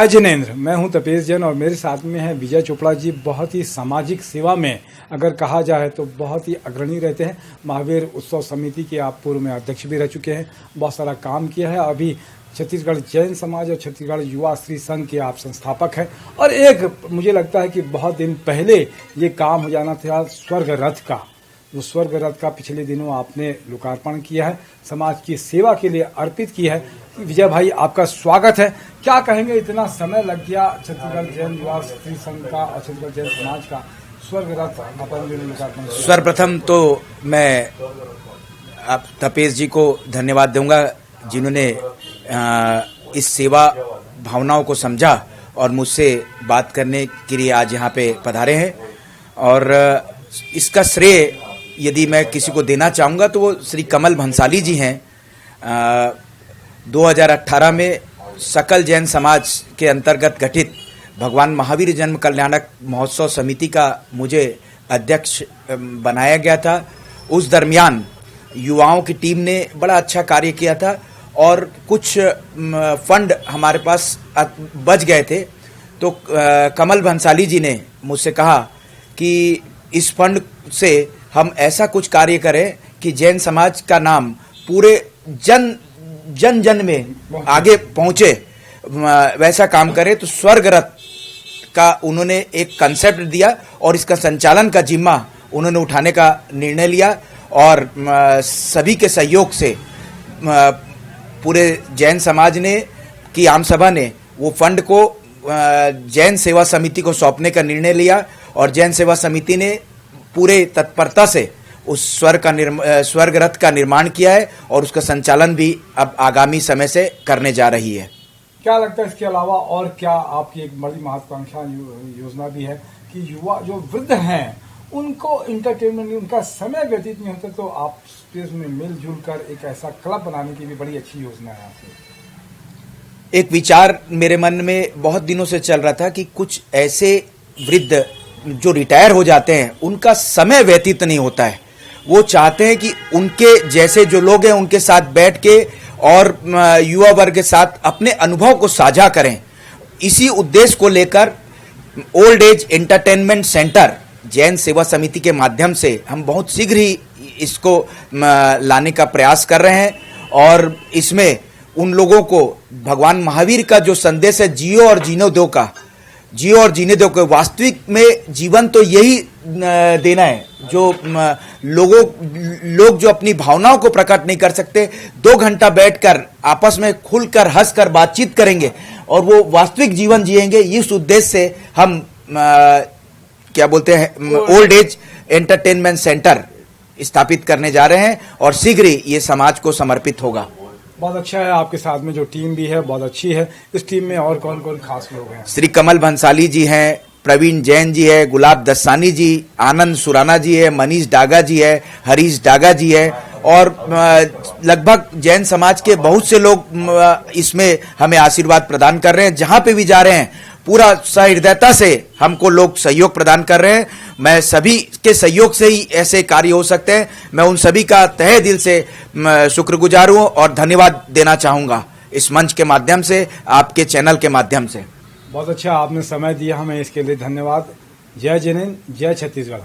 जिनेंद्र, मैं हूं तपेश जैन और मेरे साथ में है विजय चोपड़ा जी। बहुत ही सामाजिक सेवा में अगर कहा जाए तो बहुत ही अग्रणी रहते हैं। महावीर उत्सव समिति के आप पूर्व में अध्यक्ष भी रह चुके हैं, बहुत सारा काम किया है। अभी छत्तीसगढ़ जैन समाज और छत्तीसगढ़ युवा स्त्री संघ के आप संस्थापक हैं। और एक मुझे लगता है कि बहुत दिन पहले ये काम हो जाना था स्वर्ग रथ का। वो स्वर्ग रथ का पिछले दिनों आपने लोकार्पण किया है, समाज की सेवा के लिए अर्पित किया है। विजय भाई, आपका स्वागत है। क्या कहेंगे, इतना समय लग गया छत्तीसगढ़ जैन युवा स्त्री संघ का और छत्तीसगढ़ जैन समाज का स्वर्ग रथ अपन लोकार्पण? सर्वप्रथम तो मैं आप तपेश जी को धन्यवाद दूंगा जिन्होंने इस सेवा भावनाओं को समझा और मुझसे बात करने के लिए आज यहाँ पे पधारे हैं। और इसका श्रेय यदि मैं किसी को देना चाहूँगा तो वो श्री कमल भंसाली जी हैं। 2018 में सकल जैन समाज के अंतर्गत गठित भगवान महावीर जन्म कल्याणक महोत्सव समिति का मुझे अध्यक्ष बनाया गया था। उस दरमियान युवाओं की टीम ने बड़ा अच्छा कार्य किया था और कुछ फंड हमारे पास बच गए थे। तो कमल भंसाली जी ने मुझसे कहा कि इस फंड से हम ऐसा कुछ कार्य करें कि जैन समाज का नाम पूरे जन जन में आगे पहुंचे, वैसा काम करें। तो स्वर्ग रथ का उन्होंने एक कंसेप्ट दिया और इसका संचालन का जिम्मा उन्होंने उठाने का निर्णय लिया। और सभी के सहयोग से पूरे जैन समाज ने की आम सभा ने वो फंड को जैन सेवा समिति को सौंपने का निर्णय लिया और जैन सेवा समिति ने पूरे तत्परता से उस स्वर्ग रथ का निर्माण किया है और उसका संचालन भी अब आगामी समय से करने जा रही है। क्या लगता है इसके अलावा और क्या आपकी एक बड़ी महत्वाकांक्षा योजना भी है कि युवा जो वृद्ध हैं उनको इंटरटेनमेंट, उनका समय व्यतीत नहीं होता, तो आप स्पेस में मिलजुल कर एक ऐसा क्लब बनाने की भी बड़ी अच्छी योजना है आपकी? एक विचार मेरे मन में बहुत दिनों से चल रहा था कि कुछ ऐसे वृद्ध जो रिटायर हो जाते हैं उनका समय व्यतीत नहीं होता है। वो चाहते हैं कि उनके जैसे जो लोग हैं उनके साथ बैठ के और युवा वर्ग के साथ अपने अनुभव को साझा करें। इसी उद्देश्य को लेकर old age entertainment centre Jain सेवा समिति के माध्यम से हम बहुत शीघ्र ही इसको लाने का प्रयास कर रहे हैं। और इसमें उन लोगों को भगवान महावीर का जो संदेश है, जियो और जीने दो का, जियो और जीने दो के वास्तविक में जीवन तो यही देना है। जो लोग जो अपनी भावनाओं को प्रकट नहीं कर सकते, 2 घंटा बैठकर आपस में खुलकर हंसकर बातचीत करेंगे और वो वास्तविक जीवन जिएंगे। इस उद्देश्य से हम क्या बोलते हैं ओल्ड एज एंटरटेनमेंट सेंटर स्थापित करने जा रहे हैं और शीघ्र ही ये समाज को समर्पित होगा। बहुत अच्छा है, आपके साथ में जो टीम भी है बहुत अच्छी है। इस टीम में और कौन कौन खास लोग हैं? श्री कमल भंसाली जी हैं, प्रवीण जैन जी है, गुलाब दस्सानी जी, आनंद सुराना जी है, मनीष डागा जी है, हरीश डागा जी है और लगभग जैन समाज के बहुत से लोग इसमें हमें आशीर्वाद प्रदान कर रहे हैं। जहां पे भी जा रहे हैं पूरा सहृदयता से हमको लोग सहयोग प्रदान कर रहे हैं। मैं सभी के सहयोग से ही ऐसे कार्य हो सकते हैं। मैं उन सभी का तहे दिल से शुक्रगुजार हूं और धन्यवाद देना चाहूंगा इस मंच के माध्यम से, आपके चैनल के माध्यम से। बहुत अच्छा आपने समय दिया हमें, इसके लिए धन्यवाद। जय जिनेंद्र, जय छत्तीसगढ़।